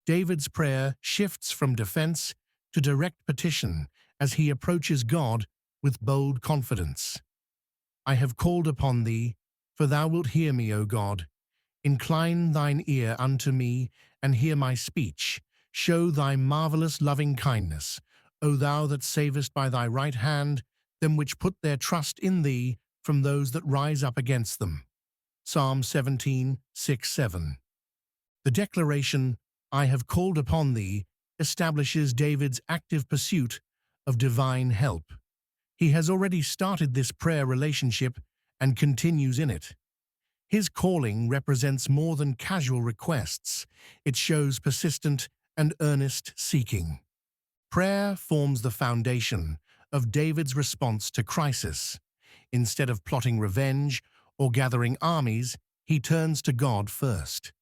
David's prayer shifts from defense to direct petition as he approaches God with bold confidence. I have called upon thee, for thou wilt hear me, O God. Incline thine ear unto me, and hear my speech. Show thy marvelous loving kindness, O thou that savest by thy right hand them which put their trust in thee from those that rise up against them. Psalm 17, 6, 7. The declaration, I have called upon thee, establishes David's active pursuit of divine help. He has already started this prayer relationship and continues in it. His calling represents more than casual requests. It shows persistent and earnest seeking. Prayer forms the foundation of David's response to crisis. Instead of plotting revenge or gathering armies, he turns to God first.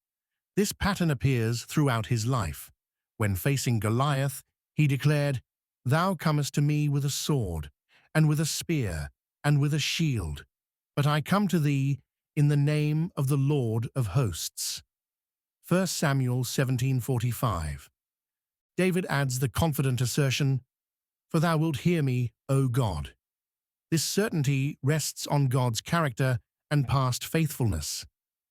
This pattern appears throughout his life. When facing Goliath, he declared, Thou comest to me with a sword, and with a spear, and with a shield. But I come to thee in the name of the Lord of hosts. 1 Samuel 17:45. David adds the confident assertion, For thou wilt hear me, O God. This certainty rests on God's character and past faithfulness.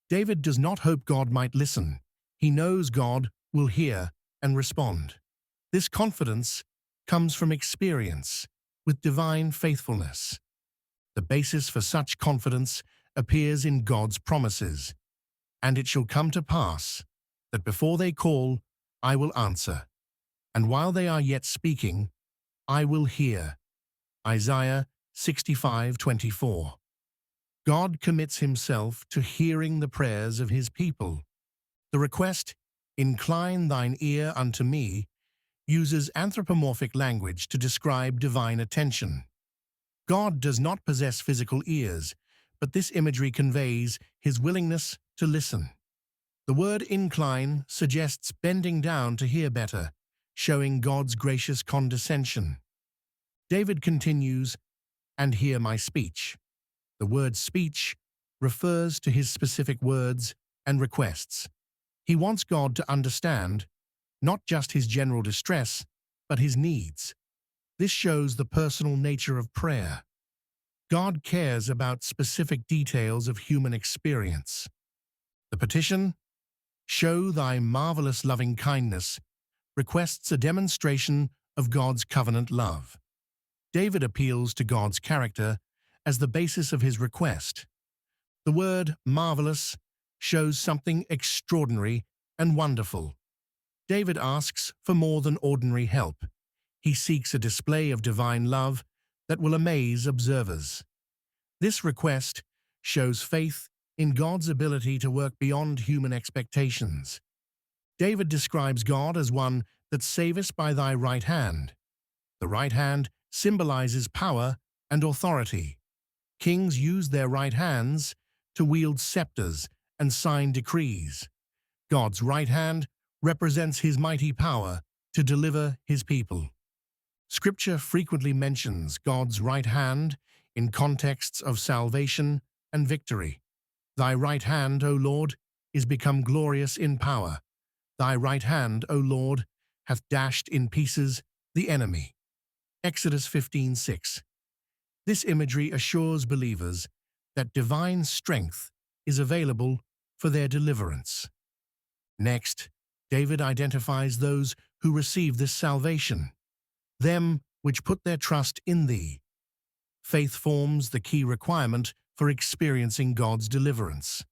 David does not hope God might listen. He knows God will hear and respond. This confidence comes from experience with divine faithfulness. The basis for such confidence appears in God's promises. And it shall come to pass that before they call, I will answer. And while they are yet speaking, I will hear. Isaiah 65:24. God commits himself to hearing the prayers of his people. The request, Incline thine ear unto me, uses anthropomorphic language to describe divine attention. God does not possess physical ears, but this imagery conveys his willingness to listen. The word incline suggests bending down to hear better, showing God's gracious condescension. David continues, and hear my speech. The word speech refers to his specific words and requests. He wants God to understand not just his general distress, but his needs. This shows the personal nature of prayer. God cares about specific details of human experience. The petition, Show thy marvelous loving kindness, requests a demonstration of God's covenant love. David appeals to God's character as the basis of his request. The word marvelous shows something extraordinary and wonderful. David asks for more than ordinary help. He seeks a display of divine love that will amaze observers. This request shows faith in God's ability to work beyond human expectations. David describes God as one that savest by thy right hand. The right hand symbolizes power and authority. Kings use their right hands to wield scepters and sign decrees. God's right hand represents his mighty power to deliver his people. Scripture frequently mentions God's right hand in contexts of salvation and victory. Thy right hand, O Lord, is become glorious in power. Thy right hand, O Lord, hath dashed in pieces the enemy. Exodus 15:6. This imagery assures believers that divine strength is available for their deliverance. Next, David identifies those who receive this salvation, them which put their trust in thee. Faith forms the key requirement for experiencing God's deliverance.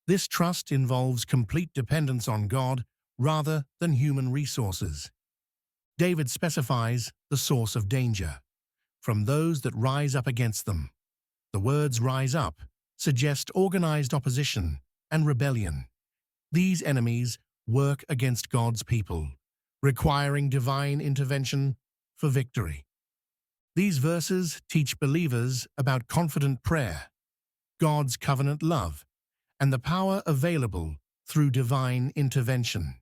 This trust involves complete dependence on God rather than human resources. David specifies the source of danger, from those that rise up against them. The words rise up suggest organized opposition and rebellion. These enemies work against God's people, requiring divine intervention for victory. These verses teach believers about confident prayer, God's covenant love, and the power available through divine intervention.